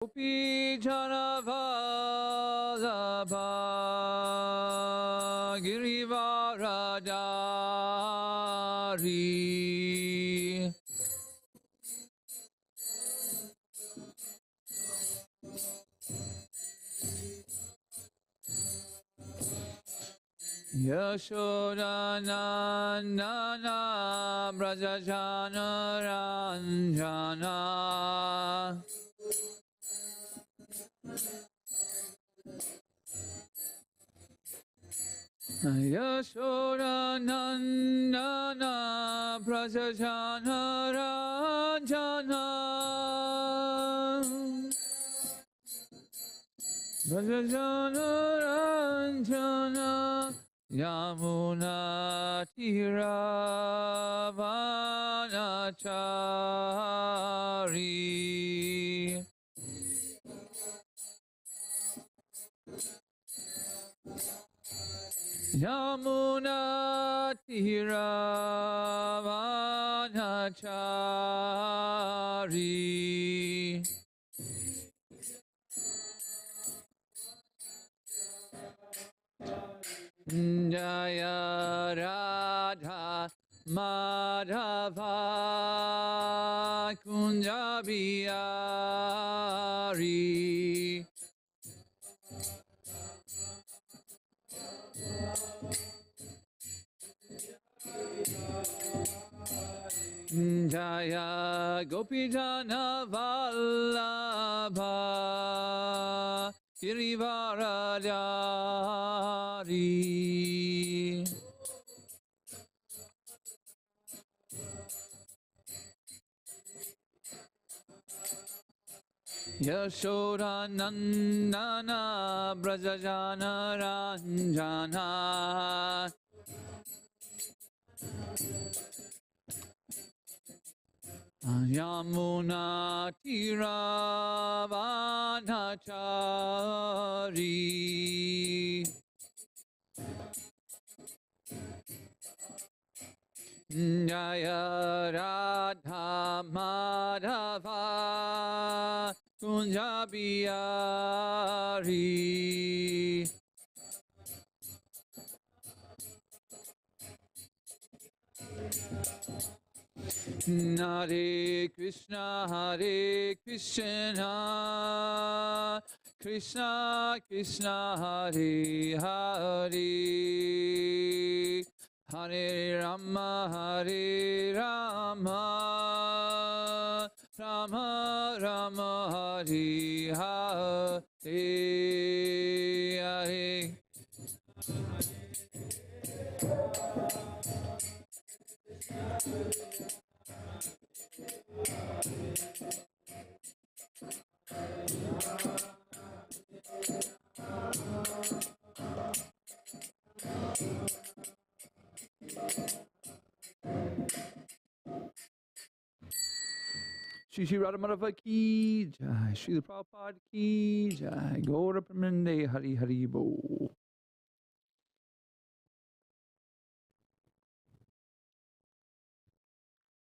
Gopi Jana Vallabha Girivaradari Yashodanandana-braja Ranjana Yashodanandana-braja Ranjana Brajajana Ranjana Yamuna Tiravanachari Yamuna Tiravanachari Jaya Radha Madhava Kunjabiyari Jaya Gopijana Vallabha Girivaradari Yashodanandana Brajajana Ranjana Yamuna Tiravanachari Jaya Radha Madhava Kunjabiyari Hare Krishna Krishna Krishna Hare Hare Hare Rama Rama Rama Hare Hare Hare Shri Shri Radhamadhava ki jai, Shri Prabhupada ki jai, Gaura Pramande Hari Hari Bo.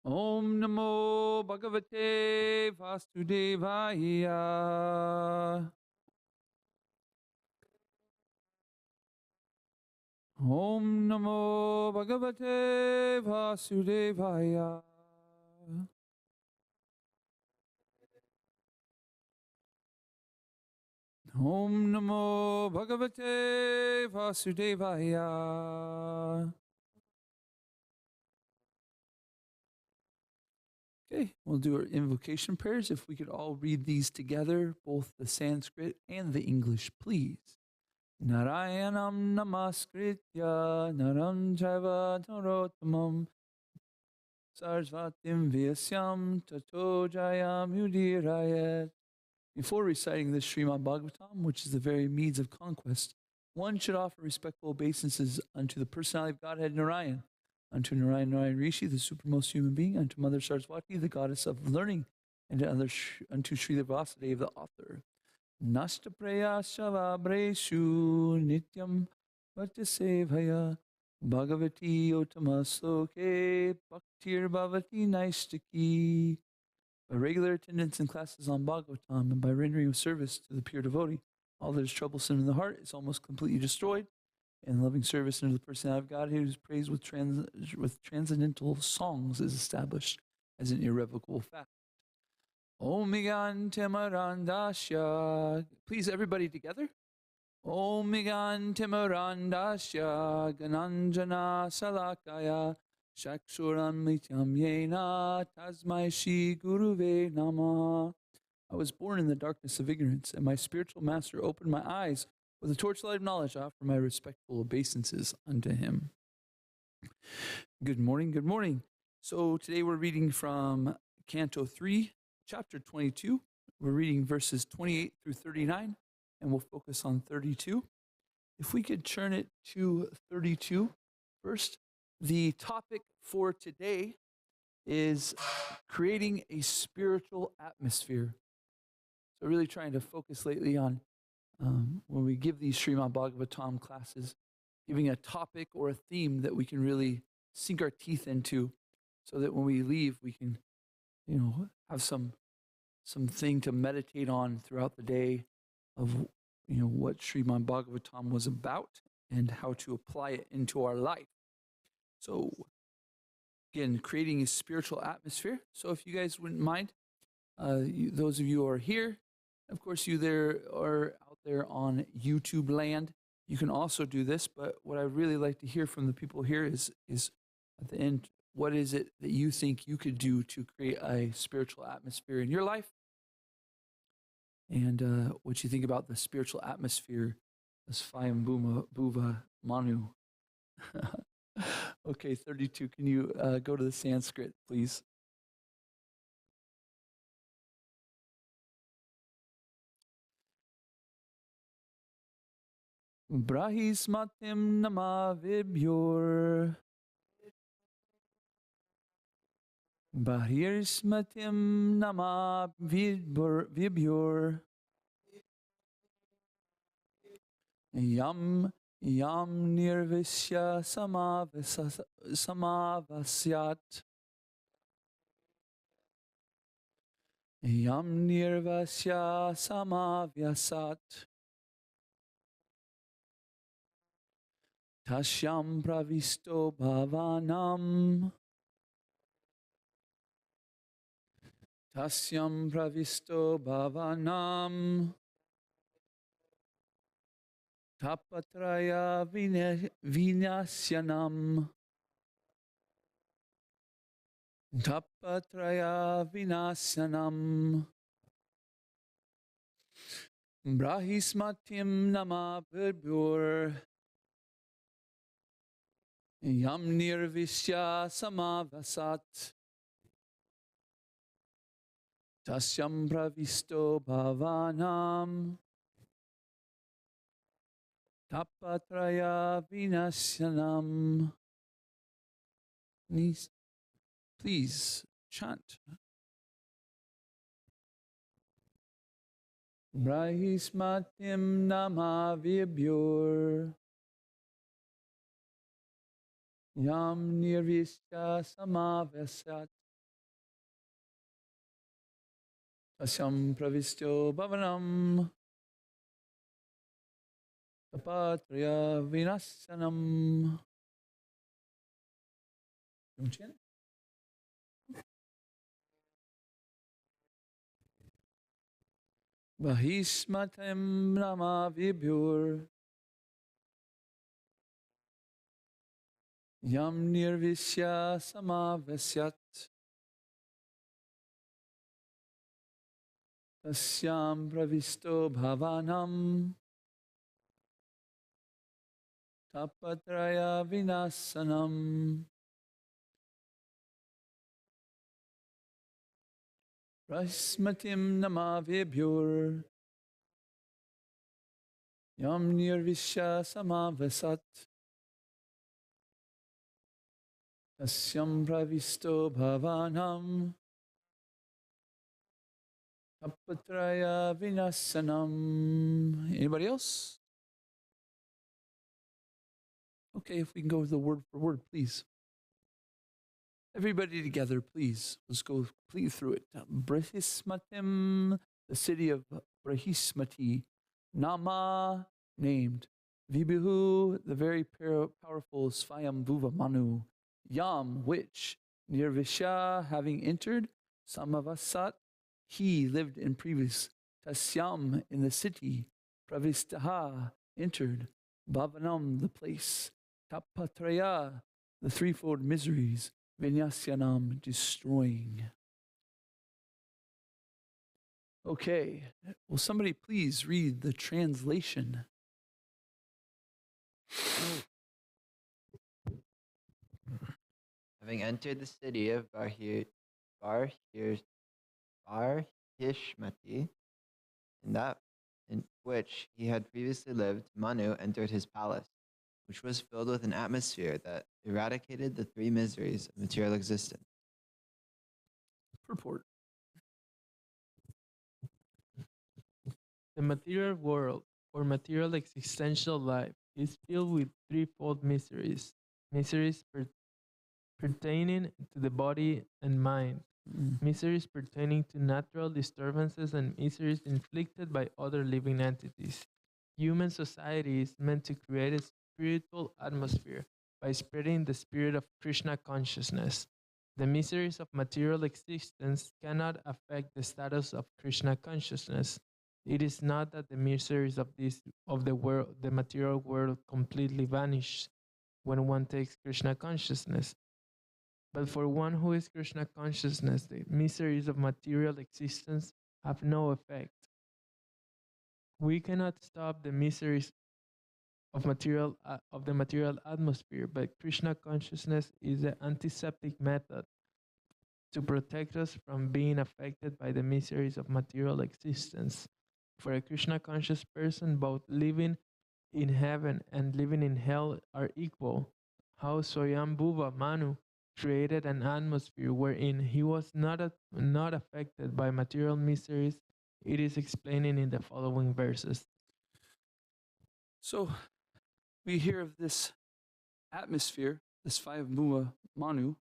Om Namo Bhagavate Vasudevaya. Om Namo Bhagavate Vasudevaya. Om Namo Bhagavate Vasudevaya. Okay, we'll do our invocation prayers. If we could all read these together, both the Sanskrit and the English, please. Narayanam namaskritya naram chaiva narottamam sarasvatim vyasyam tato jayam udirayat. Before reciting this Srimad Bhagavatam, which is the very means of conquest, one should offer respectful obeisances unto the personality of Godhead Narayan, unto Narayan Rishi, the supermost human being, unto Mother Saraswati, the goddess of learning, and unto Srila Vasudeva, the author. Nasta prayasa vabreshu nityam vatasevaya bhagavati otamasloke bhaktir bhavati naistaki By regular attendance in classes on Bhagavatam and by rendering of service to the pure devotee, all that is troublesome in the heart is almost completely destroyed, and loving service unto the personality of God, who is praised with transcendental songs, is established as an irrevocable fact. Omigan Timarandasya. Please, everybody together. Omigan Timarandasya Gananjana Salakaya Shakshuran Mityam Yena Tasmai Shri Guruve Nama. I was born in the darkness of ignorance, and my spiritual master opened my eyes with a torchlight of knowledge. I offer my respectful obeisances unto him. Good morning, good morning. So today we're reading from Canto 3, Chapter 22. We're reading verses 28 through 39, and we'll focus on 32. If we could turn it to 32 first. The topic for today is creating a spiritual atmosphere. So really trying to focus lately on when we give these Srimad Bhagavatam classes, giving a topic or a theme that we can really sink our teeth into, so that when we leave, we can, have something to meditate on throughout the day of, what Srimad Bhagavatam was about and how to apply it into our life. So again, creating a spiritual atmosphere. So if you guys wouldn't mind, those of you who are here, of course, you there are out there on YouTube land, you can also do this. But what I really like to hear from the people here is at the end, what is it that you think you could do to create a spiritual atmosphere in your life? And what you think about the spiritual atmosphere as Svayam Bhuva Manu. Okay, 32. Can you go to the Sanskrit, please? Brahismatim namavibhyor Bahirsmatim namavibhyor Yam nirvisya samavasyat Yam nirvasya samavyasat Tashyam pravisto bhavanam Tasyam pravisto bhavanam Tapatraya vinasyanam Tapatraya vinasyanam Brahismatim namabhur Yam nirvisya samavasat Tasyam pravisto bhavanam Tapatraya vinasyanam. Please chant. Brahismatim namavibhyor Yam nirvisya samavasat Tasyam pravistyo bhavanam Tapatraya vinasyanam. You chant? Bahismatim namavibhyor Yam nirvisya samavasyat Tasyam pravisto bhavanam Tapatraya vinasanam. Rasmatim namavibhyor Yam nirvisya samavasat Tasyam pravisto bhavanam Tapatraya vinasanam. Anybody else? Okay, if we can go with the word for word, please. Everybody together, please. Let's go completely through it. Brahismatim, the city of Brahismati. Nama, named. Vibhu, the very powerful Svayambhuva Manu. Yam, which. Nirvisha, having entered. Samavasat, he lived in previous. Tasyam, in the city. Pravistaha, entered. Bhavanam, the place. Tapatraya, the threefold miseries. Vinyasyanam, destroying. Okay, will somebody please read the translation? Having entered the city of Barhishmati, in which he had previously lived, Manu entered his palace, which was filled with an atmosphere that eradicated the three miseries of material existence. Purport. The material world, or material existential life, is filled with threefold miseries. Miseries pertaining to the body and mind, miseries pertaining to natural disturbances, and miseries inflicted by other living entities. Human society is meant to create a spiritual atmosphere by spreading the spirit of Krishna consciousness. The miseries of material existence cannot affect the status of Krishna consciousness. It is not that the miseries of the material world, completely vanish when one takes Krishna consciousness. But for one who is Krishna consciousness, the miseries of material existence have no effect. We cannot stop the miseries of the material atmosphere, but Krishna consciousness is the antiseptic method to protect us from being affected by the miseries of material existence. For a Krishna conscious person, both living in heaven and living in hell are equal. How Swayambhuva Manu created an atmosphere wherein he was not affected by material miseries, it is explaining in the following verses. So we hear of this atmosphere, this Svayambhuva Manu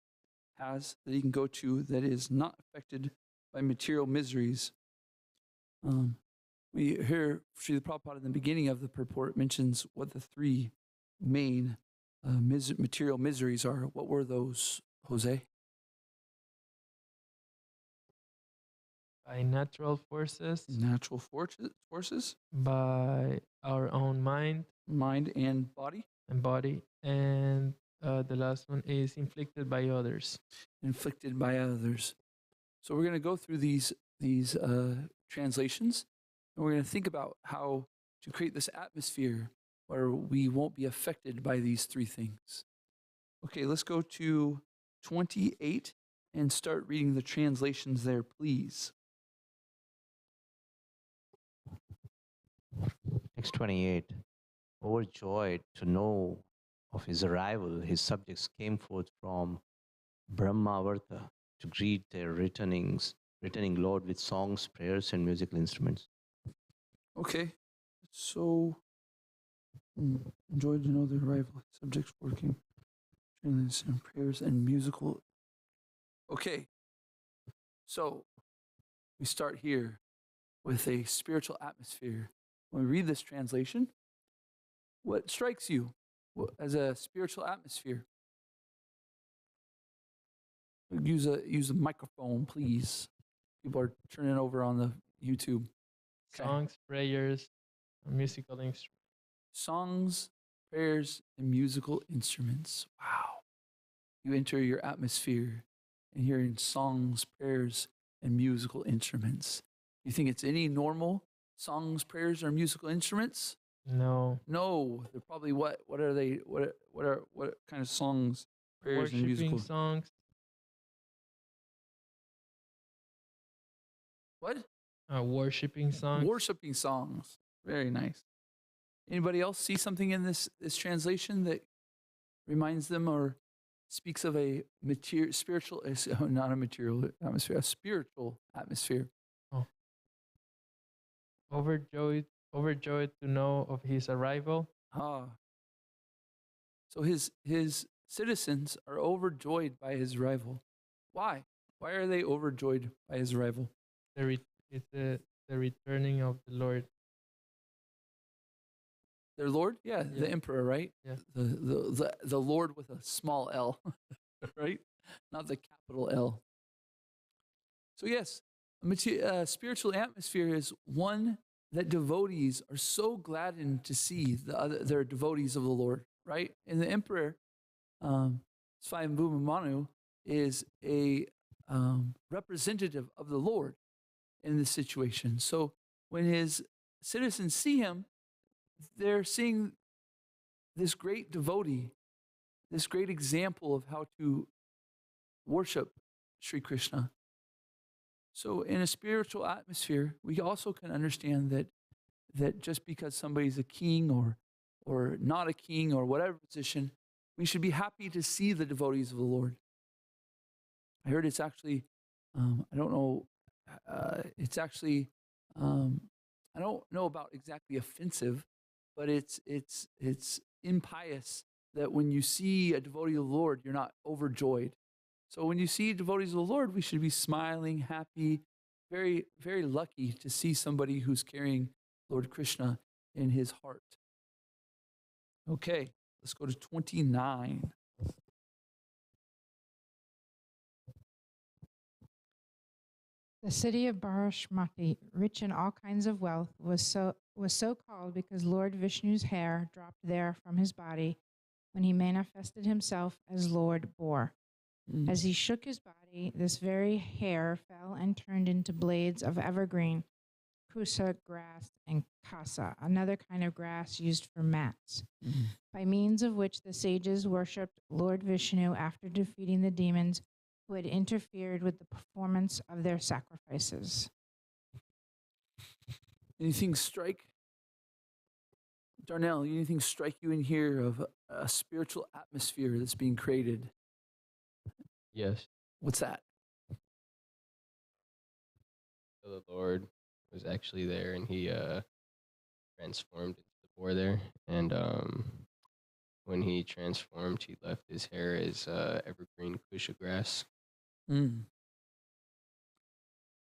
has, that he can go to, that is not affected by material miseries. We hear Srila Prabhupada in the beginning of the purport mentions what the three main material miseries are. What were those, Jose? By natural forces, Natural forces, by our own mind and body. And the last one is inflicted by others. Inflicted by others. So we're going to go through these translations, and we're going to think about how to create this atmosphere where we won't be affected by these three things. Okay, let's go to 28 and start reading the translations there, please. Text 28. Overjoyed to know of his arrival, his subjects came forth from Brahmavarta to greet their returning Lord with songs, prayers, and musical instruments. Okay, so enjoyed to know the arrival. Subjects working, and prayers and musical. Okay, so we start here with a spiritual atmosphere. When we read this translation, what strikes you as a spiritual atmosphere? Use a microphone, please. People are turning over on the YouTube. Okay. Songs, prayers, musical instruments. Songs, prayers, and musical instruments. Wow. You enter your atmosphere and hearing songs, prayers, and musical instruments. You think it's any normal songs, prayers, or musical instruments? No. No. They're probably what are they? What kind of songs, prayers, and musical songs. What? Worshiping songs. Worshiping songs. Very nice. Anybody else see something in this translation that reminds them or speaks of a spiritual, not a material atmosphere, a spiritual atmosphere? Oh. Overjoyed to know of his arrival. So his citizens are overjoyed by his arrival. Why? Why are they overjoyed by his arrival? It's the returning of the Lord. Their Lord? Yeah, the Yeah. emperor, right? Yeah. The Lord with a small L, right? Not the capital L. So yes, spiritual atmosphere is one that devotees are so gladdened to see their devotees of the Lord, right? And the emperor, Swayambhuma Manu, is a representative of the Lord in this situation. So when his citizens see him, they're seeing this great devotee, this great example of how to worship Sri Krishna. So in a spiritual atmosphere, we also can understand that just because somebody's a king or not a king or whatever position, we should be happy to see the devotees of the Lord. I heard it's actually, I don't know, it's actually, I don't know about exactly offensive, but it's impious that when you see a devotee of the Lord, you're not overjoyed. So when you see devotees of the Lord, we should be smiling, happy, very, very lucky to see somebody who's carrying Lord Krishna in his heart. Okay, let's go to 29. The city of Barashmati, rich in all kinds of wealth, was so called because Lord Vishnu's hair dropped there from his body when he manifested himself as Lord Boar. Mm. As he shook his body, this very hair fell and turned into blades of evergreen, kusa grass, and kasa, another kind of grass used for mats, by means of which the sages worshipped Lord Vishnu after defeating the demons who had interfered with the performance of their sacrifices. Anything strike? Darnell, anything strike you in here of a spiritual atmosphere that's being created? Yes. What's that? So the Lord was actually there, and he transformed into the boar there. And when he transformed, he left his hair as evergreen kusha grass. Mm.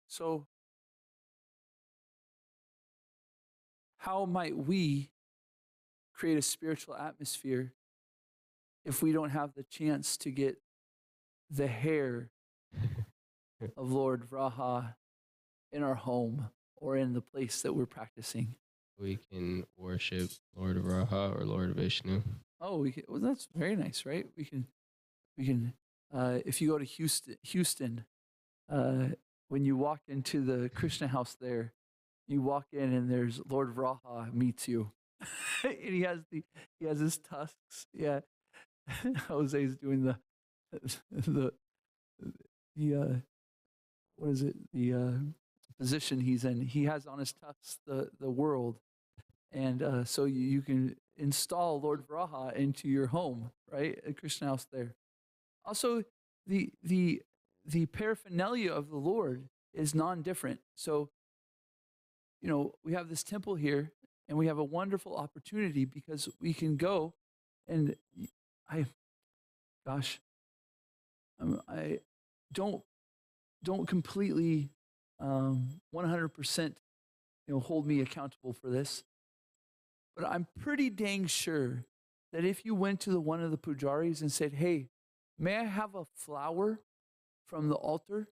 So, how might we create a spiritual atmosphere if we don't have the chance to get the hair of Lord Vraha in our home or in the place that we're practicing? We can worship Lord Raha or Lord Vishnu. Oh, well, that's very nice, right? We can, if you go to Houston, when you walk into the Krishna house there, you walk in and there's Lord Vraha meets you. And he has his tusks. Yeah. Jose's doing the what is it? The position he's in. He has on his tusks the world. And so you can install Lord Vraha into your home, right? A Krishna house there. Also, the paraphernalia of the Lord is non-different. So, we have this temple here, and we have a wonderful opportunity because we can go, and I don't completely 100% hold me accountable for this, but I'm pretty dang sure that if you went to one of the pujaris and said, "Hey, may I have a flower from the altar?"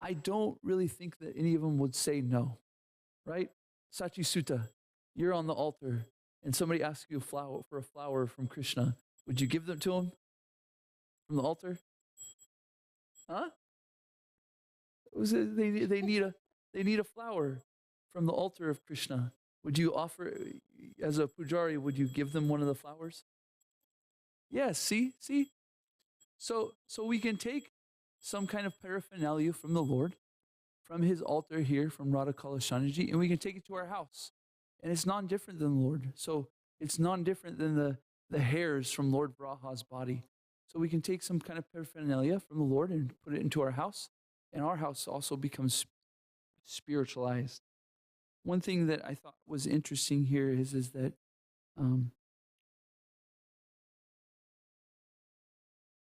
I don't really think that any of them would say no, right? Sachi Sutta, you're on the altar and somebody asks you for a flower from Krishna. Would you give them to him from the altar? Huh? They need a flower from the altar of Krishna. Would you offer, as a pujari, would you give them one of the flowers? Yes, see? So we can take some kind of paraphernalia from the Lord, from his altar here, from Radha Kalashanaji, and we can take it to our house. And it's non-different than the Lord. So it's non-different than the hairs from Lord Vraha's body. So we can take some kind of paraphernalia from the Lord and put it into our house, and our house also becomes spiritualized. One thing that I thought was interesting here is that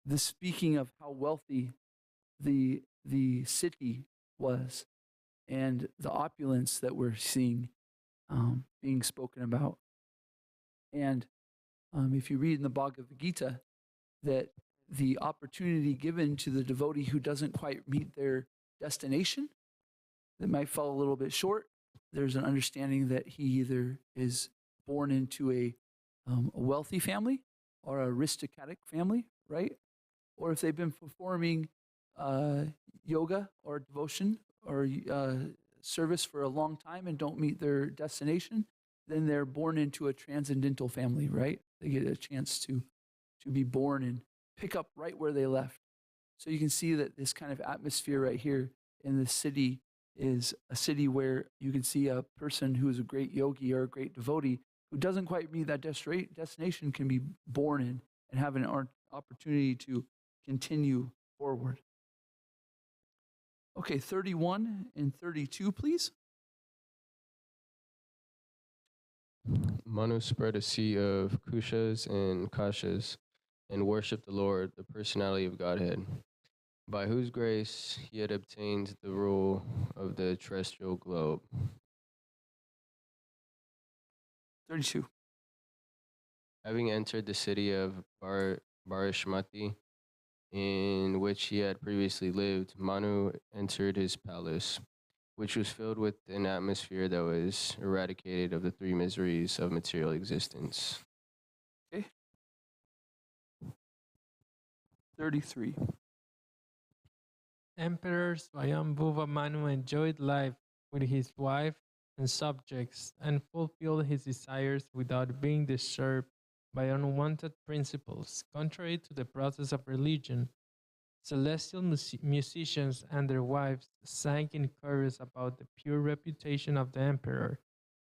this speaking of how wealthy the city was and the opulence that we're seeing being spoken about. And if you read in the Bhagavad Gita that the opportunity given to the devotee who doesn't quite meet their destination, that might fall a little bit short, there's an understanding that he either is born into a wealthy family or aristocratic family, right? Or if they've been performing yoga or devotion or service for a long time and don't meet their destination, then they're born into a transcendental family, right? They get a chance to be born and pick up right where they left. So you can see that this kind of atmosphere right here in the city is a city where you can see a person who is a great yogi or a great devotee who doesn't quite meet that destination can be born in and have an opportunity to continue forward. Okay, 31 and 32, please. Manu spread a sea of kushas and kashas and worshipped the Lord, the personality of Godhead, by whose grace he had obtained the rule of the terrestrial globe. 32. Having entered the city of Barishmati, in which he had previously lived, Manu entered his palace, which was filled with an atmosphere that was eradicated of the three miseries of material existence. Okay. 33. Emperor Swayambhuva Manu enjoyed life with his wife and subjects and fulfilled his desires without being disturbed by unwanted principles, contrary to the process of religion. Celestial musicians and their wives sang in chorus about the pure reputation of the emperor,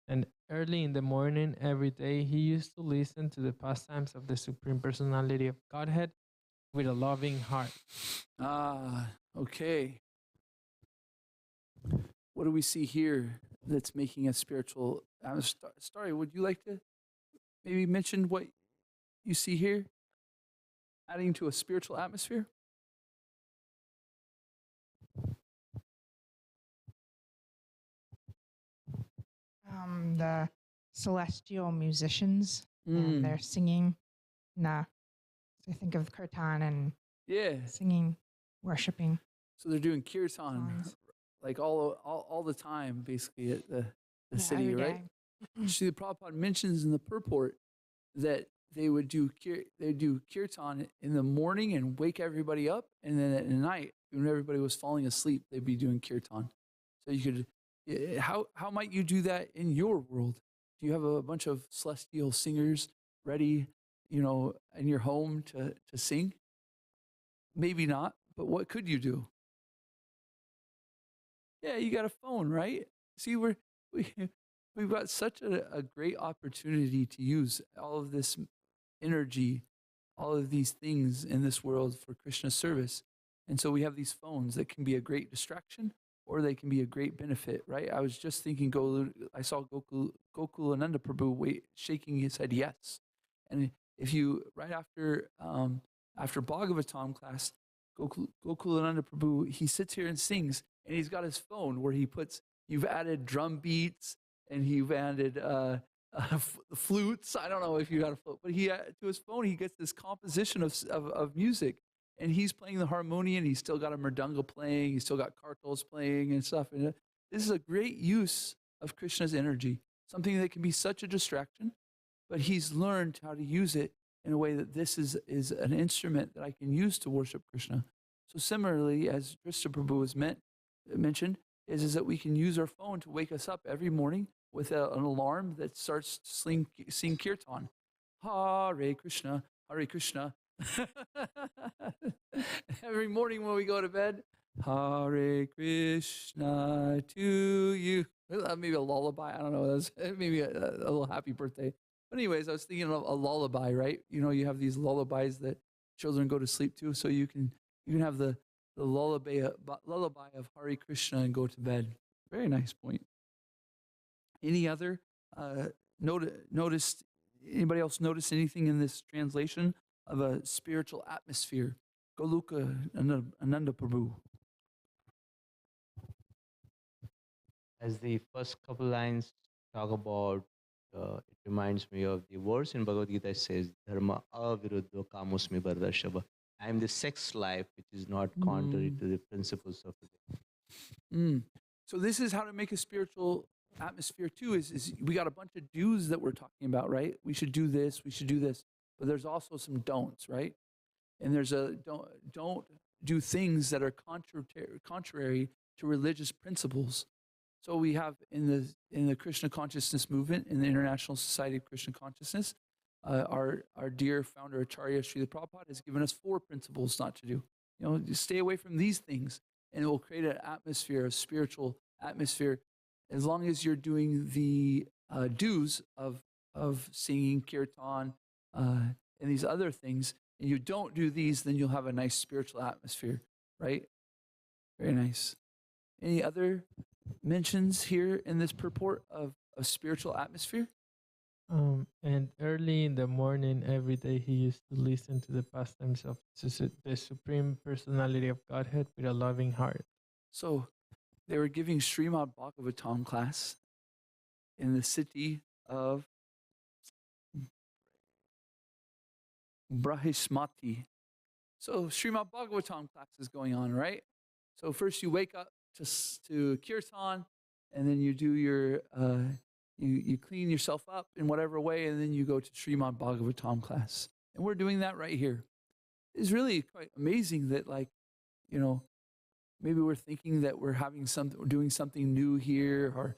and early in the morning every day he used to listen to the pastimes of the Supreme Personality of Godhead with a loving heart. Okay. What do we see here that's making a spiritual? Starry, would you like to maybe mention what you see here, adding to a spiritual atmosphere? The celestial musicians and they're singing. So I think of kirtan and singing, worshiping. So they're doing kirtan songs. like all the time, basically at the city, every right? day. See, the Prabhupada mentions in the purport that they would do kirtan in the morning and wake everybody up, and then at night when everybody was falling asleep, they'd be doing kirtan. So you could, how might you do that in your world? Do you have a bunch of celestial singers ready, in your home to sing? Maybe not, but what could you do? Yeah, you got a phone, right? See, we've got such a great opportunity to use all of this energy, all of these things in this world for Krishna service. And so we have these phones that can be a great distraction or they can be a great benefit, right? I was just thinking, I saw Gokul Nanda-braja shaking his head yes. And if you, right after Bhagavatam class, Gokul Nanda-braja, he sits here and sings, and he's got his phone where you've added drum beats and you've added flutes. I don't know if you got a flute, but to his phone, he gets this composition of music, and he's playing the harmonium. He's still got a mridanga playing. He's still got kartals playing and stuff. And this is a great use of Krishna's energy, something that can be such a distraction, but he's learned how to use it in a way that this is an instrument that I can use to worship Krishna. So similarly, as Krishna Prabhu has mentioned, is that we can use our phone to wake us up every morning with an alarm that starts to sing kirtan. Hare Krishna, Hare Krishna. Every morning when we go to bed, Hare Krishna to you. Maybe a lullaby. I don't know. Maybe a little happy birthday. But anyways, I was thinking of a lullaby, right? You have these lullabies that children go to sleep to, so you can have the lullaby of Hare Krishna and go to bed. Very nice point. Any other noticed? Anybody else notice anything in this translation of a spiritual atmosphere. Goluka Ananda Prabhu. As the first couple lines talk about, it reminds me of the verse in Bhagavad Gita that says, Dharma aviruddha kamusmi bardashava. I am the sex life which is not contrary to the principles of it. Mm. So this is how to make a spiritual atmosphere too. Is we got a bunch of do's that we're talking about, right? We should do this, we should do this, but there's also some don'ts, right? And there's a don't do things that are contrary to religious principles. So we have in the Krishna Consciousness movement, in the International Society of Krishna Consciousness, our dear founder Acharya Srila Prabhupada has given us 4 principles not to do. Just stay away from these things, and it will create an atmosphere, a spiritual atmosphere, as long as you're doing the do's of singing kirtan and these other things, and you don't do these, then you'll have a nice spiritual atmosphere, right? Very nice. Any other mentions here in this purport of a spiritual atmosphere? And early in the morning, every day, he used to listen to the pastimes of the Supreme Personality of Godhead with a loving heart. So they were giving Srimad Bhagavatam class in the city of Brahismati. So Srimad Bhagavatam class is going on, right? So first you wake up to kirtan, and then you do your you clean yourself up in whatever way, and then you go to Srimad Bhagavatam class. And we're doing that right here. It's really quite amazing that, maybe we're thinking that we're doing something new here, or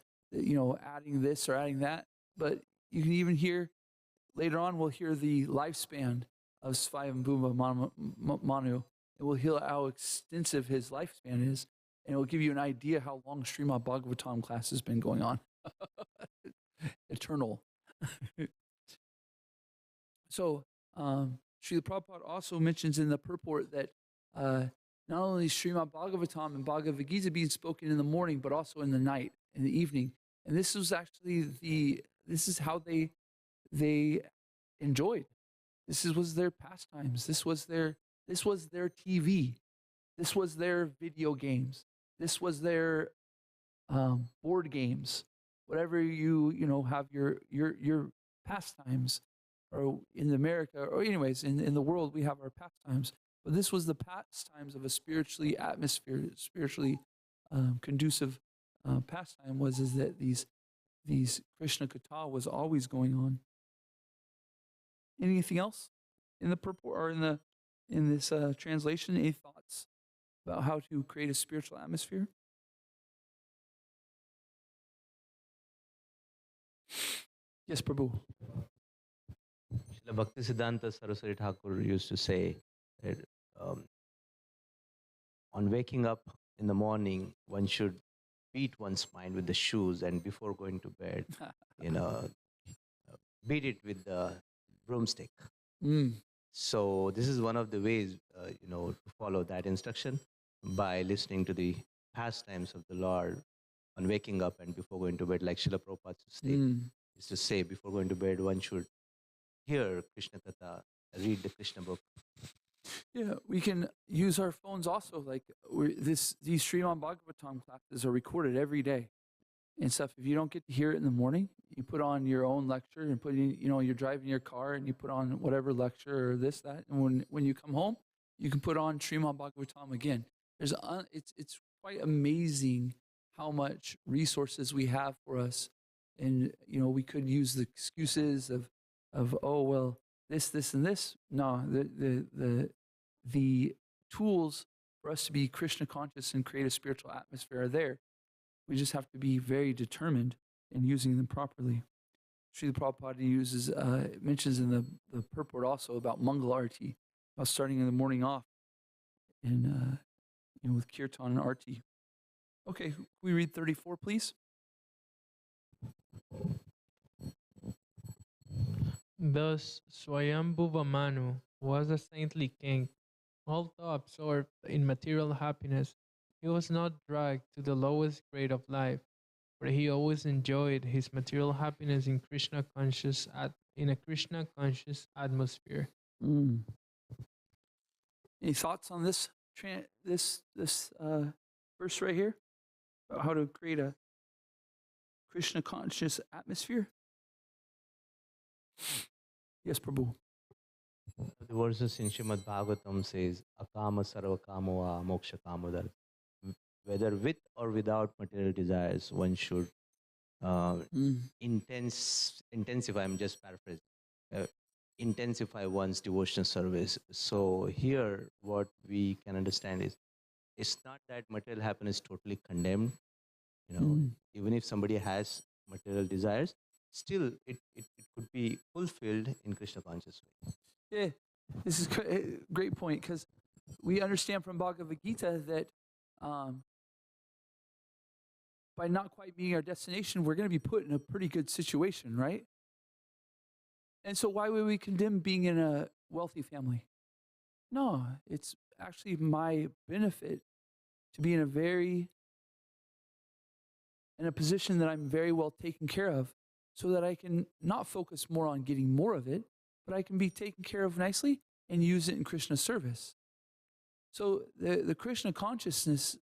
adding this or adding that. But you can even hear later on. We'll hear the lifespan of Svayambhuva Manu, and we'll hear how extensive his lifespan is, and it will give you an idea how long Srimad Bhagavatam class has been going on. Eternal. So, Srila Prabhupada also mentions in the purport that not only Srimad Bhagavatam and Bhagavad Gita being spoken in the morning, but also in the night, in the evening. And this was actually this is how they enjoyed. Was their pastimes. This was their TV. This was their video games. This was their board games. Whatever you have your pastimes, or in America, or anyways in the world we have our pastimes. But this was the pastimes of a spiritually conducive pastime. Is that these Krishna Katha was always going on. Anything else in the purport or in this translation? Any thoughts about how to create a spiritual atmosphere? Yes, Prabhu. Srila Bhaktisiddhanta Saraswati Thakur used to say that on waking up in the morning, one should beat one's mind with the shoes, and before going to bed, beat it with the broomstick. So this is one of the ways, to follow that instruction, by listening to the pastimes of the Lord on waking up and before going to bed, like Srila Prabhupada used to say, before going to bed, one should hear Krishna Katha, read the Krishna book. Yeah, we can use our phones also. Like these Srimad Bhagavatam classes are recorded every day and stuff. If you don't get to hear it in the morning, you put on your own lecture and you're driving your car and you put on whatever lecture or this, that. And when you come home, you can put on Srimad Bhagavatam again. It's quite amazing how much resources we have for us. And, we could use the excuses of oh, well, this, and this. No, the tools for us to be Krishna conscious and create a spiritual atmosphere are there. We just have to be very determined in using them properly. Srila Prabhupada mentions in the purport also about Mangal Arti, about starting in the morning off and with Kirtan and Arti. Okay, can we read 34, please? Thus, Swayambhuva Manu was a saintly king. Although absorbed in material happiness, he was not dragged to the lowest grade of life, for he always enjoyed his material happiness in a Krishna conscious atmosphere. Any thoughts on this verse right here about how to create a Krishna conscious atmosphere? Yes, Prabhu. The verses in Srimad Bhagavatam says, Akama sarva kamo moksha kamodar. Whether with or without material desires, one should intensify, I'm just paraphrasing, intensify one's devotional service. So here, what we can understand is, it's not that material happiness is totally condemned. Even if somebody has material desires, still it could be fulfilled in Krishna conscious way. Yeah, this is a great point, because we understand from Bhagavad Gita that by not quite meeting our destination, we're going to be put in a pretty good situation, right? And so why would we condemn being in a wealthy family? No, it's actually my benefit to be in a position that I'm very well taken care of, so that I can not focus more on getting more of it, but I can be taken care of nicely and use it in Krishna's service. So the Krishna consciousness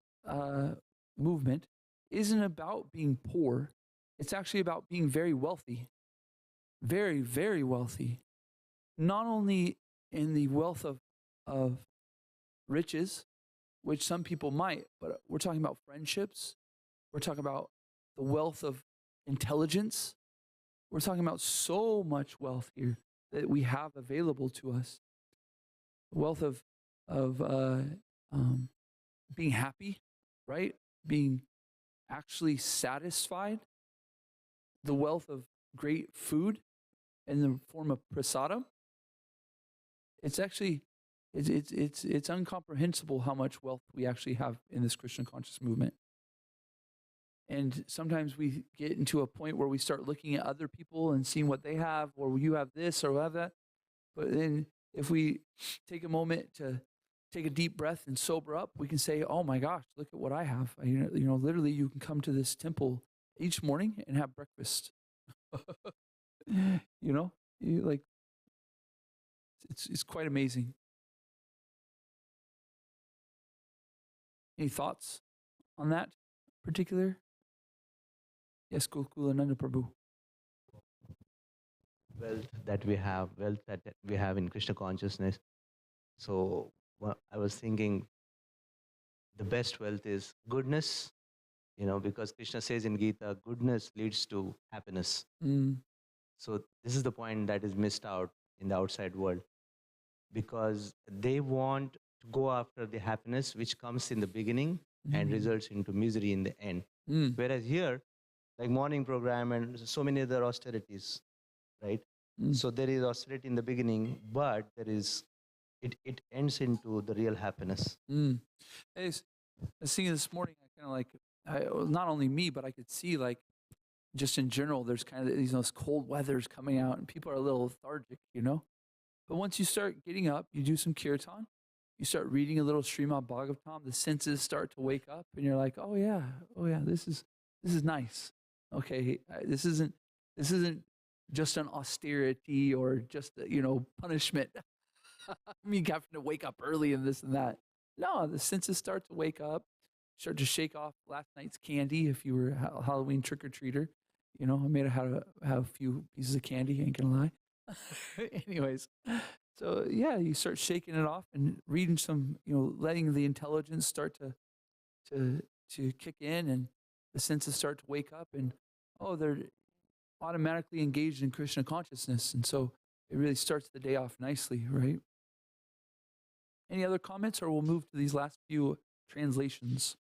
movement isn't about being poor. It's actually about being very wealthy, very, very wealthy. Not only in the wealth of riches, which some people might, but we're talking about friendships. We're talking about the wealth of intelligence. We're talking about so much wealth here that we have available to us. The wealth of being happy, right? Being actually satisfied. The wealth of great food in the form of prasadam. It's actually it's incomprehensible how much wealth we actually have in this Krishna conscious movement. And sometimes we get into a point where we start looking at other people and seeing what they have, or you have this or have that. But then if we take a moment to take a deep breath and sober up, we can say, oh my gosh, look at what I have. Literally you can come to this temple each morning and have breakfast. It's quite amazing. Any thoughts on that particular? Yes, Gokula Nanda Prabhu. Wealth that we have in Krishna consciousness. So I was thinking the best wealth is goodness, because Krishna says in Gita, goodness leads to happiness. So this is the point that is missed out in the outside world, because they want to go after the happiness which comes in the beginning and results into misery in the end. Whereas here, like morning program and so many other austerities, right? So there is austerity in the beginning, but it ends into the real happiness. I was thinking this morning, not only me, but I could see just in general, there's kind of these cold weathers coming out and people are a little lethargic, But once you start getting up, you do some kirtan, you start reading a little Srimad Bhagavatam, the senses start to wake up and you're like, oh yeah, this is nice. Okay, this isn't just an austerity or just punishment. You having to wake up early and this and that. No, the senses start to wake up, start to shake off last night's candy. If you were a Halloween trick or treater, I made have a few pieces of candy. Ain't gonna lie. Anyways, so yeah, you start shaking it off and reading some, letting the intelligence start to kick in, and the senses start to wake up, and they're automatically engaged in Krishna consciousness, and so it really starts the day off nicely, right? Any other comments, or we'll move to these last few translations.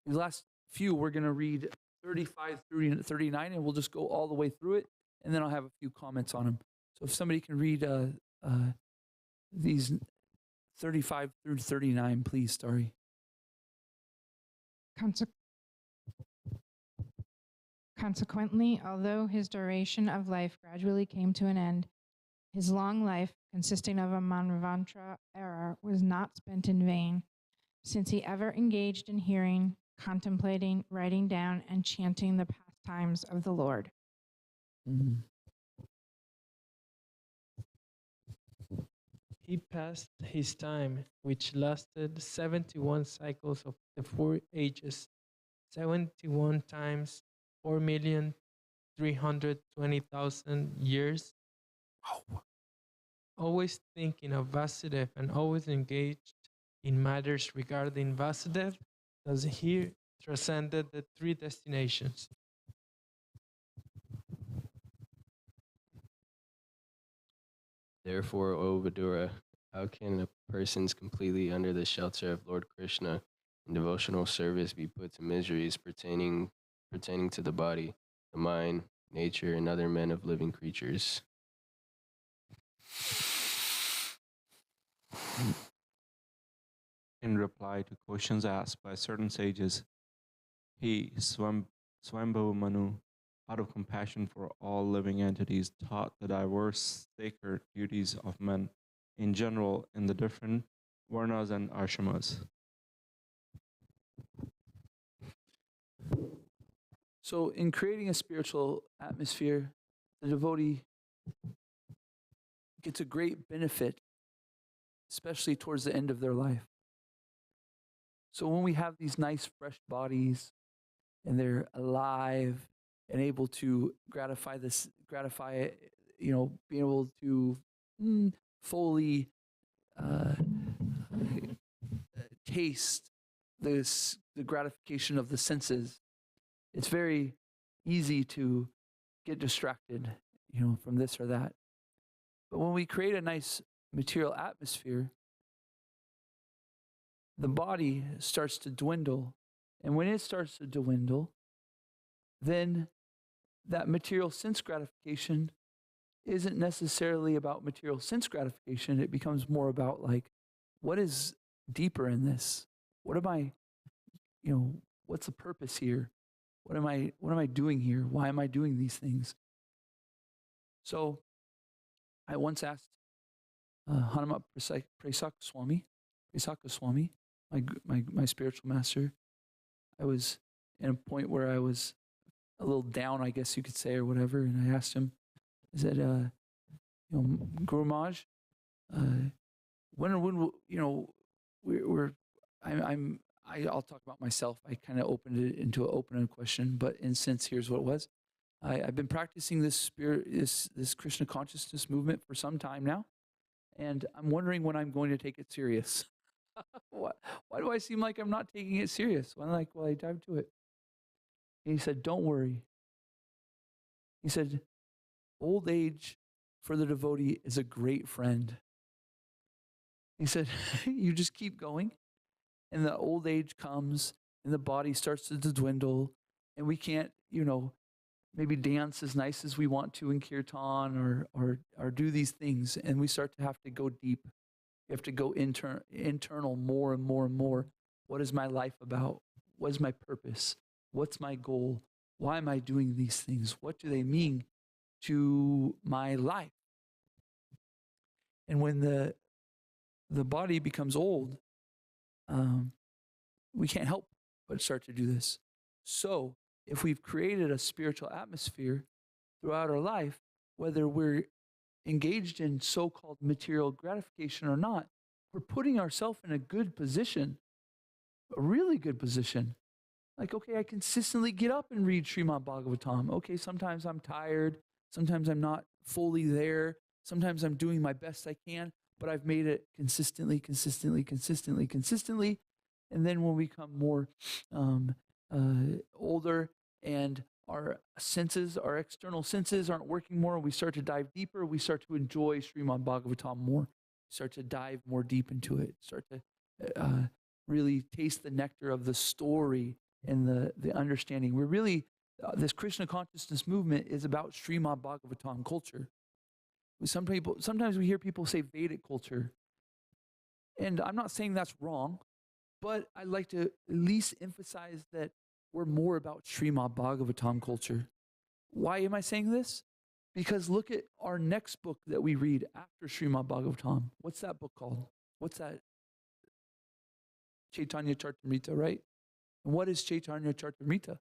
These last few, we're going to read 35 through 39, and we'll just go all the way through it, and then I'll have a few comments on them. So if somebody can read these 35 through 39, please, Starry. Consequently, although his duration of life gradually came to an end, his long life, consisting of a Manvantara era, was not spent in vain, since he ever engaged in hearing, contemplating, writing down, and chanting the pastimes of the Lord. He passed his time, which lasted 71 cycles of the 4 ages, 71 times 4,320,000 years, always thinking of Vasudev and always engaged in matters regarding Vasudev, thus he transcended the three destinations. Therefore, O Vidura, how can a persons completely under the shelter of Lord Krishna in devotional service be put to miseries pertaining to the body, the mind, nature, and other men of living creatures? In reply to questions asked by certain sages, he, Swambhu Manu, out of compassion for all living entities, taught the diverse sacred duties of men in general in the different varnas and ashramas. So, in creating a spiritual atmosphere, the devotee gets a great benefit, especially towards the end of their life. So, when we have these nice, fresh bodies and they're alive and able to gratify, being able to fully taste the gratification of the senses, it's very easy to get distracted, from this or that. But when we create a nice material atmosphere, the body starts to dwindle. And when it starts to dwindle, then that material sense gratification isn't necessarily about material sense gratification. It becomes more about what is deeper in this? What am I, what's the purpose here? What am I doing here? Why am I doing these things? So I once asked Hanumat Presaka Swami, my spiritual master. I was in a point where I was a little down, I guess you could say, or whatever, and I asked him, I said, Guru Maharaj, I'll talk about myself. I kind of opened it into an open-ended question, but in sense, here's what it was. I've been practicing this Krishna consciousness movement for some time now, and I'm wondering when I'm going to take it serious. Why do I seem like I'm not taking it serious? Well, I dive to it. And he said, don't worry. He said, old age for the devotee is a great friend. He said, you just keep going, and the old age comes, and the body starts to dwindle, and we can't, maybe dance as nice as we want to in kirtan or do these things, and we start to have to go deep. We have to go internal more and more and more. What is my life about? What is my purpose? What's my goal? Why am I doing these things? What do they mean to my life? And when the body becomes old, we can't help but start to do this. So if we've created a spiritual atmosphere throughout our life, whether we're engaged in so-called material gratification or not, we're putting ourselves in a good position, a really good position. Okay, I consistently get up and read Srimad Bhagavatam. Okay, sometimes I'm tired. Sometimes I'm not fully there. Sometimes I'm doing my best I can, but I've made it consistently. And then when we become more older and our senses, our external senses aren't working more, we start to dive deeper, we start to enjoy Srimad Bhagavatam more, start to dive more deep into it, start to really taste the nectar of the story and the understanding. We're really, this Krishna consciousness movement is about Srimad Bhagavatam culture. Sometimes we hear people say Vedic culture, and I'm not saying that's wrong, but I'd like to at least emphasize that we're more about Srimad Bhagavatam culture. Why am I saying this? Because look at our next book that we read after Srimad Bhagavatam. What's that book called? What's that? Chaitanya Charitamrita, right? And what is Chaitanya Charitamrita?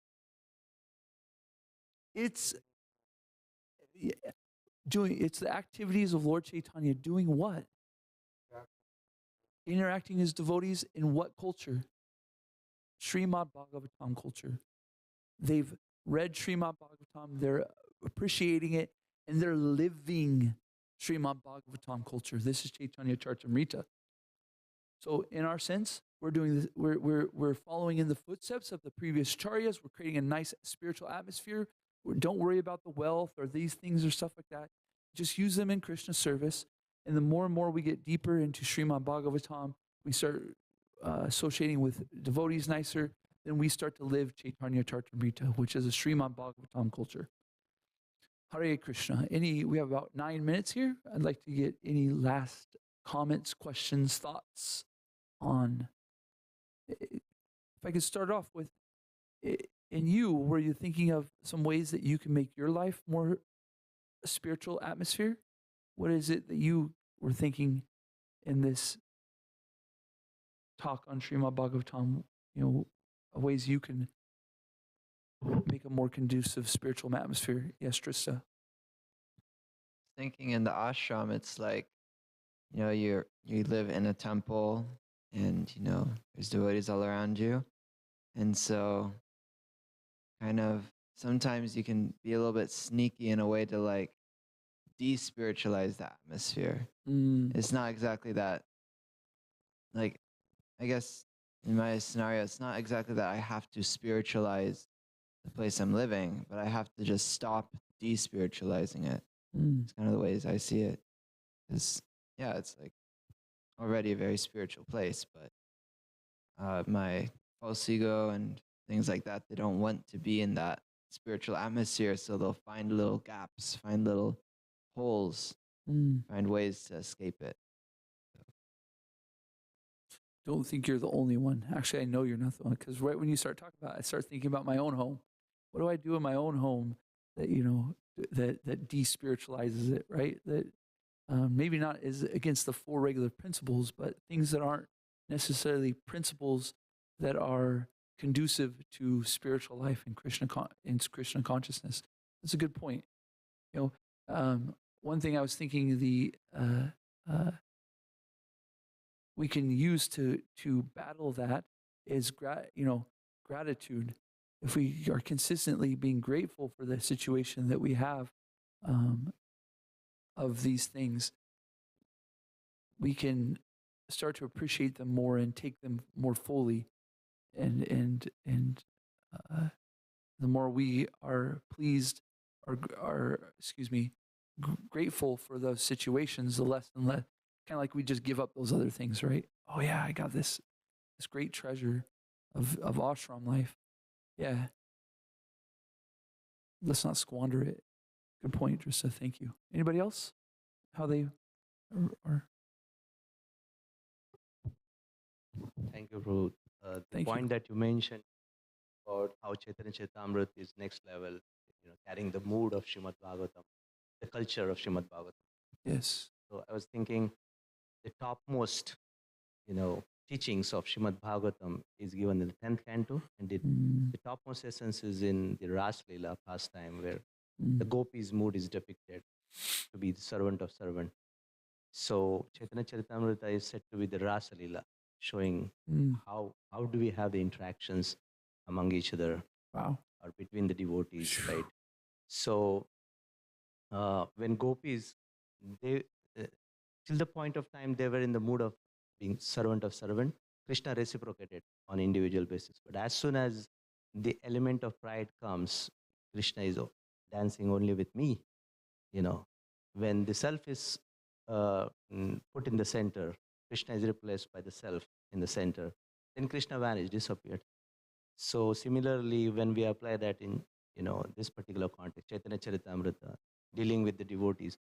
It's the activities of Lord Chaitanya doing what? interacting as devotees in what culture? Srimad Bhagavatam culture. They've read Srimad Bhagavatam, they're appreciating it, and they're living Srimad Bhagavatam culture. This is Chaitanya Charitamrita. So, in our sense, we're doing this, we're following in the footsteps of the previous charyas. We're creating a nice spiritual atmosphere. Don't worry about the wealth or these things or stuff like that. Just use them in Krishna service. And the more and more we get deeper into Srimad Bhagavatam, we start associating with devotees nicer, then we start to live Chaitanya Charitamrita, which is a Srimad Bhagavatam culture. Hare Krishna. We have about 9 minutes here. I'd like to get any last comments, questions, thoughts on. If I could start off with, in you, were you thinking of some ways that you can make your life more spiritual atmosphere? What is it that you were thinking in this talk on Srimad Bhagavatam? Ways you can make a more conducive spiritual atmosphere. Yes, Trista. Thinking in the ashram, it's like, you live in a temple, and there's devotees all around you, and so kind of sometimes you can be a little bit sneaky in a way to like despiritualize the atmosphere. It's not exactly that, like, I guess in my scenario, it's not exactly that I have to spiritualize the place I'm living, but I have to just stop despiritualizing it. It's kind of the ways I see it. Because, it's like already a very spiritual place, but my false ego and things like that, they don't want to be in that spiritual atmosphere, so they'll find little gaps, find little holes, find ways to escape it. Don't think you're the only one. Actually, I know you're not the one, because right when you start talking about it, I start thinking about my own home. What do I do in my own home that that despiritualizes it, right? That maybe not is against the four regular principles, but things that aren't necessarily principles that are conducive to spiritual life and Krishna consciousness. That's a good point. One thing I was thinking we can use to battle that is gratitude. If we are consistently being grateful for the situation that we have of these things, we can start to appreciate them more and take them more fully, and the more we are pleased or grateful for those situations, the less and less, kind of like we just give up those other things, right? Oh yeah, I got this great treasure of ashram life. Yeah. Let's not squander it. Good point, Trista. Thank you. Anybody else? How they are? Thank you, Ruth. The Thank point you. that you mentioned about how Chaitanya Charitamrita is next level, carrying the mood of Srimad Bhagavatam, the culture of Srimad Bhagavatam. Yes. So I was thinking the topmost, teachings of Srimad Bhagavatam is given in the 10th canto, and the topmost essence is in the Ras Leela pastime, where the gopis' mood is depicted to be the servant of servant. So Chaitanya Charitamrita is said to be the Rasa Leela, showing how do we have the interactions among each other, Wow, or between the devotees, right? So when gopis, they till the point of time they were in the mood of being servant of servant, Krishna reciprocated on individual basis. But as soon as the element of pride comes, Krishna is dancing only with me. When the self is put in the center, Krishna is replaced by the self in the center, then Krishna vanished, disappeared. So similarly, when we apply that in this particular context, Chaitanya Charitamrita, dealing with the devotees,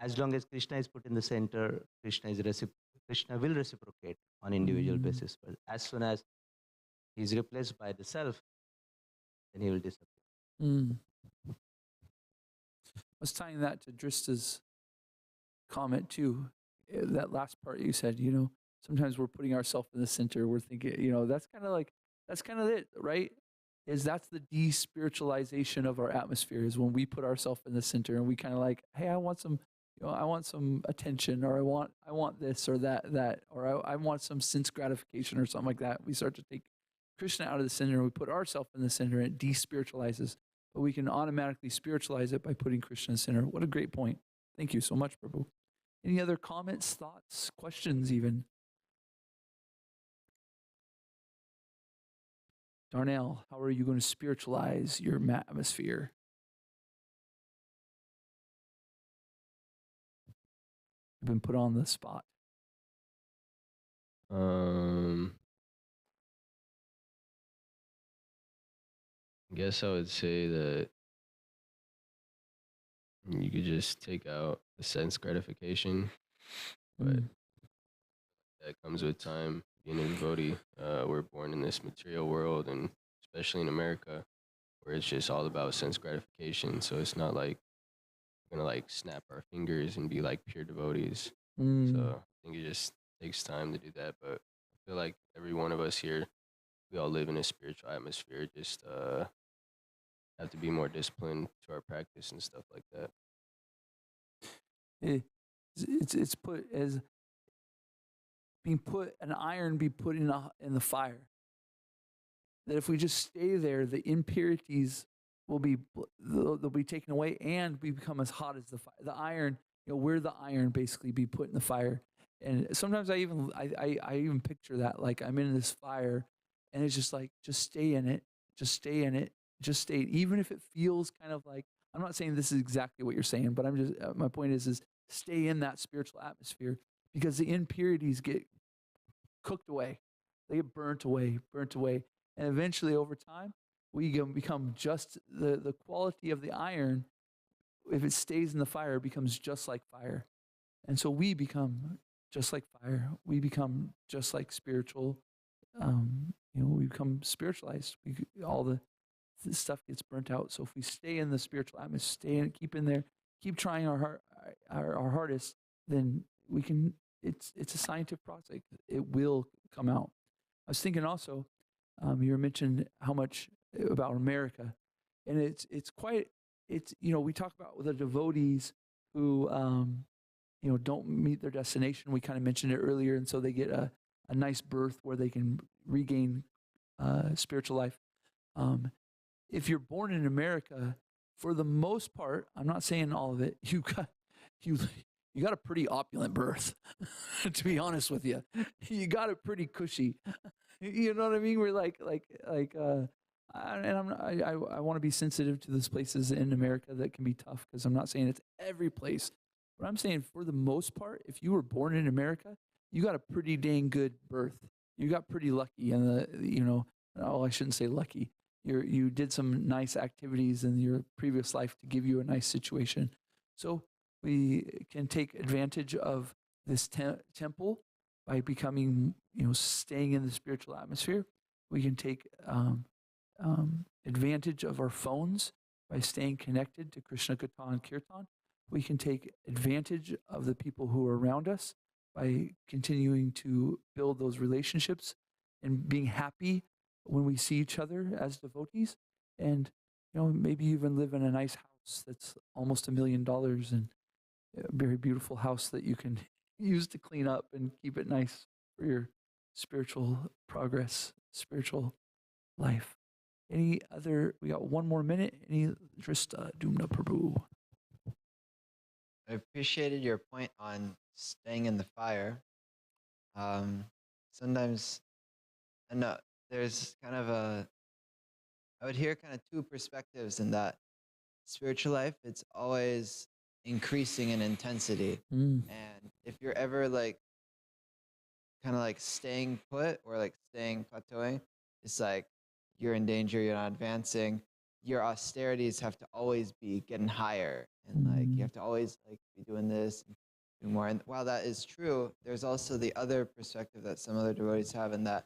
as long as Krishna is put in the center, Krishna will reciprocate on individual basis. But as soon as he is replaced by the self, then he will disappear. I was tying that to Drista's comment too. That last part you said, sometimes we're putting ourselves in the center. We're thinking, that's kind of it, right? That's the despiritualization of our atmosphere, is when we put ourselves in the center and we kind of like, hey, I want some I want some attention, or I want this or that, or I want some sense gratification or something like that. We start to take Krishna out of the center, and we put ourselves in the center, and it despiritualizes. But we can automatically spiritualize it by putting Krishna in the center. What a great point. Thank you so much, Prabhu. Any other comments, thoughts, questions, even? Darnell, how are you going to spiritualize your atmosphere? You've been put on the spot. I guess I would say that you could just take out the sense gratification, but that comes with time. Being a devotee, we're born in this material world, and especially in America, where it's just all about sense gratification. So it's not like we're gonna like snap our fingers and be like pure devotees. So I think it just takes time to do that. But I feel like every one of us here, we all live in a spiritual atmosphere. Just have to be more disciplined to our practice and stuff like that. It's put as being put an iron be put in the fire. That if we just stay there, the impurities will be they'll be taken away, and we become as hot as the fire. The iron, we're the iron basically be put in the fire. And sometimes I even picture that, like I'm in this fire, and it's just like, just stay in it, just stay in it, just stay. Even if it feels kind of like, I'm not saying this is exactly what you're saying, but I'm just my point is stay in that spiritual atmosphere, because the impurities get cooked away, they get burnt away, and eventually over time we become just the quality of the iron. If it stays in the fire, it becomes just like fire, and so we become just like fire. We become just like spiritual. We become spiritualized. All the stuff gets burnt out. So if we stay in the spiritual atmosphere, stay in, keep in there, keep trying our hardest, then we can. It's a scientific process. It will come out. I was thinking also, you mentioned how much about America, and it's quite. We talk about the devotees who don't meet their destination. We kind of mentioned it earlier, and so they get a nice birth where they can regain spiritual life. If you're born in America, for the most part, I'm not saying all of it, you got a pretty opulent birth, to be honest with you. You got it pretty cushy. You know what I mean? We're I want to be sensitive to those places in America that can be tough, because I'm not saying it's every place, but I'm saying for the most part, if you were born in America, you got a pretty dang good birth. You got pretty lucky, and I shouldn't say lucky. You did some nice activities in your previous life to give you a nice situation. So we can take advantage of this temple by becoming, staying in the spiritual atmosphere. We can take advantage of our phones by staying connected to Krishna Katha and Kirtan. We can take advantage of the people who are around us by continuing to build those relationships and being happy when we see each other as devotees. And maybe even live in a nice house that's almost $1 million, and a very beautiful house that you can use to clean up and keep it nice for your spiritual progress, spiritual life. We got one more minute. Any Drista Dumna Prabhu? I appreciated your point on staying in the fire. Sometimes, I know there's kind of I would hear kind of two perspectives in that. Spiritual life, it's always increasing in intensity. And if you're ever like kind of like staying put or like staying plateauing, it's like you're in danger, you're not advancing. Your austerities have to always be getting higher, and like you have to always like be doing this and do more. And while that is true, there's also the other perspective that some other devotees have, in that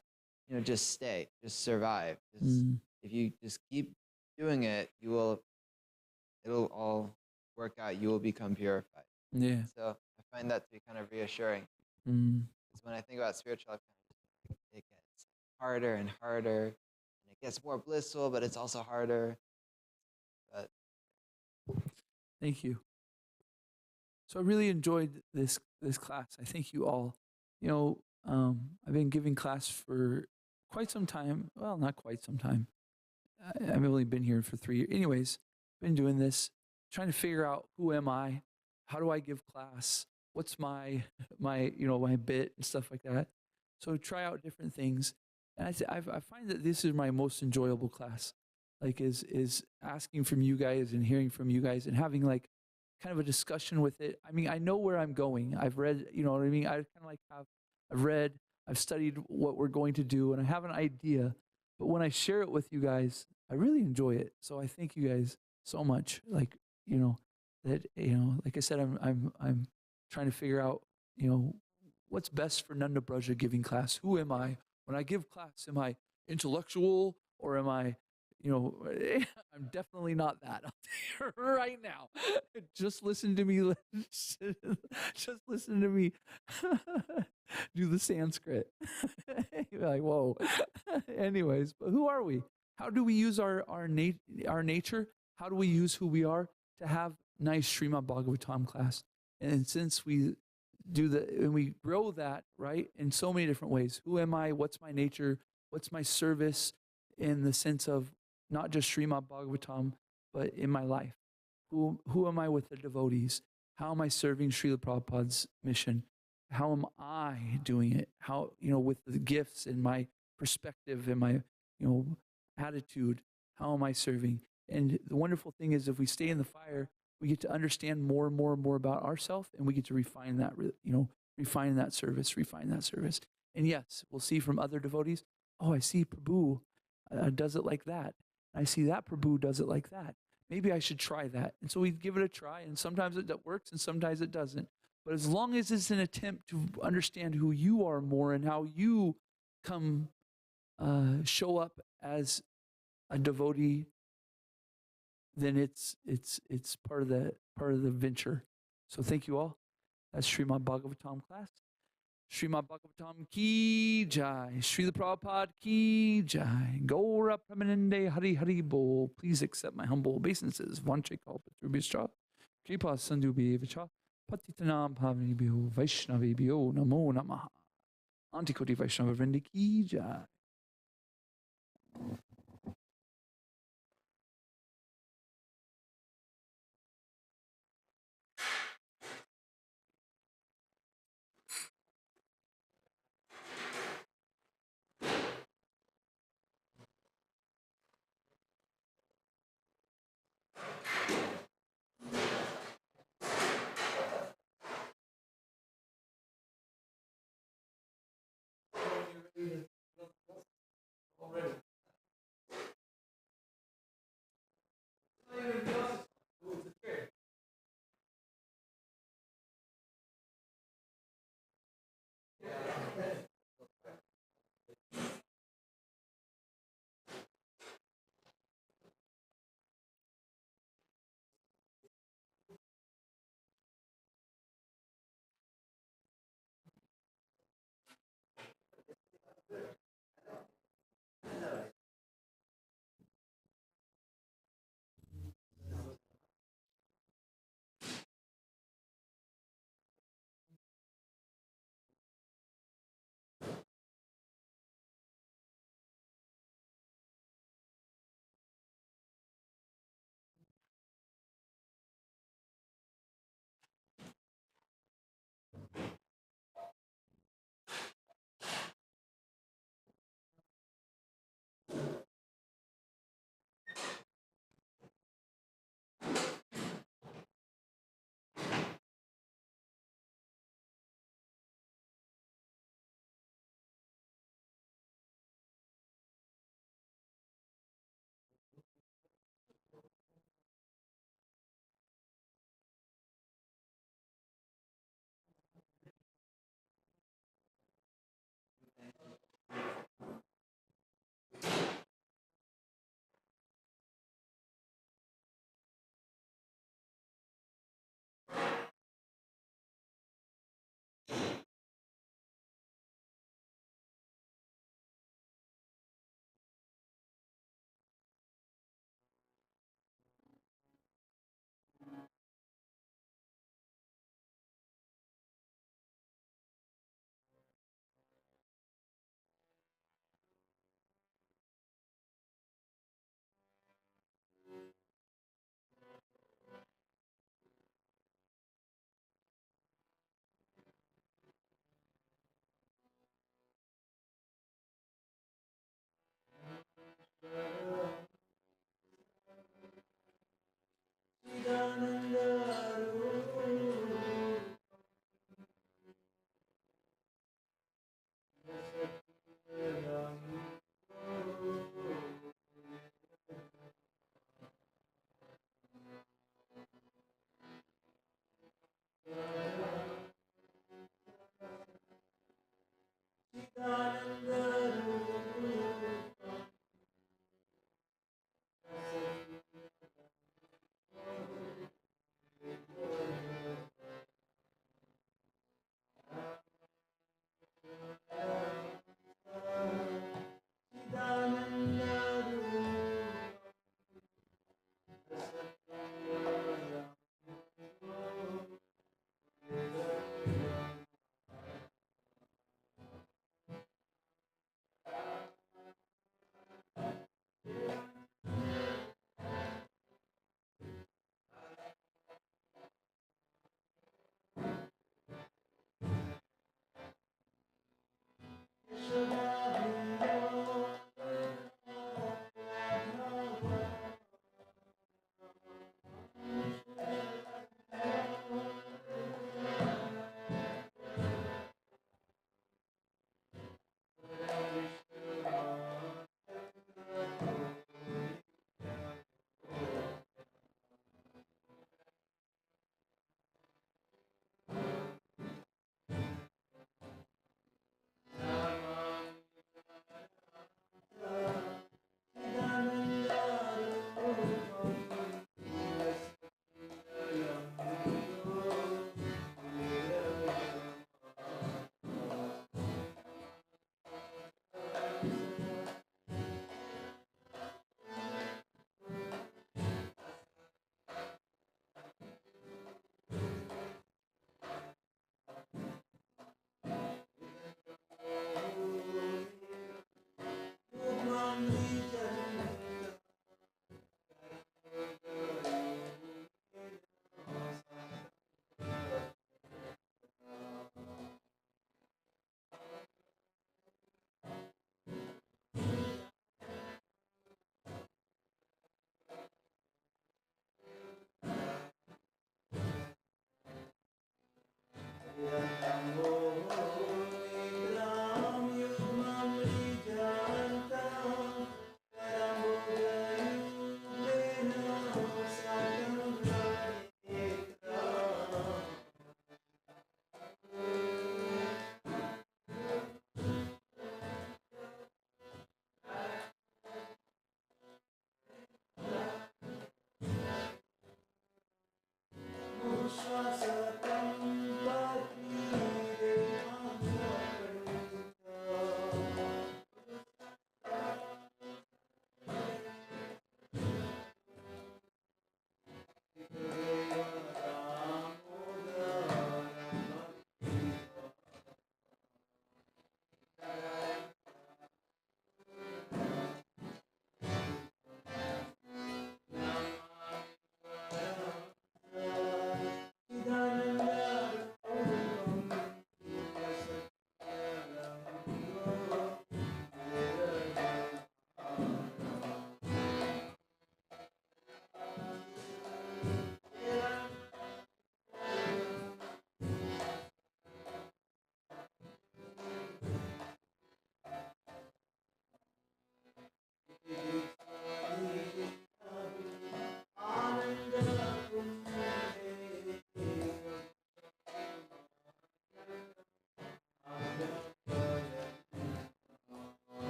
just stay, just survive. If you just keep doing it, it'll all work out. You will become purified. Yeah. So I find that to be kind of reassuring. Because when I think about spiritual life, it gets harder and harder, and it gets more blissful, but it's also harder. But thank you. So I really enjoyed this class. I thank you all. You know, I've been giving class for quite some time. Well, not quite some time. I've only been here for 3 years. Anyways, been doing this, trying to figure out who am I, how do I give class, what's my bit and stuff like that. So try out different things, and I find that this is my most enjoyable class. Like is asking from you guys and hearing from you guys and having like kind of a discussion with it. I mean, I know where I'm going. I've read, you know what I mean. I kind of like I've read, I've studied what we're going to do, and I have an idea. But when I share it with you guys, I really enjoy it. So I thank you guys so much. Like, like I said, I'm trying to figure out, what's best for Nanda-braja giving class. Who am I when I give class? Am I intellectual or am I, I'm definitely not that. I'll tell you right now. Just listen to me. Just listen to me do the Sanskrit. You're like, whoa. Anyways, but who are we? How do we use our nature? How do we use who we are to have nice Srimad Bhagavatam class? And since we and we grow that, right, in so many different ways. Who am I? What's my nature? What's my service in the sense of not just Srimad Bhagavatam, but in my life? Who am I with the devotees? How am I serving Srila Prabhupada's mission? How am I doing it? How, with the gifts and my perspective and my, attitude, how am I serving? And the wonderful thing is if we stay in the fire, we get to understand more and more and more about ourselves, and we get to refine that, refine that service. And yes, we'll see from other devotees, oh, I see Prabhu does it like that. I see that Prabhu does it like that. Maybe I should try that. And so we give it a try, and sometimes it works and sometimes it doesn't. But as long as it's an attempt to understand who you are more and how you come show up as a devotee, then it's part of the venture. So thank you all. That's Srimad Bhagavatam class. Srimad Bhagavatam ki jai. Srila Prabhupada ki jai. Gaura Pramanande Hari Hari Bol. Please accept my humble obeisances. Vanche kalpatrubhischa. Kripa sandhu bhevacha. Patitanam bhavani Vaishnavi bhyo namo namaha. Antikoti Vaishnava Vrindi ki jai. Already.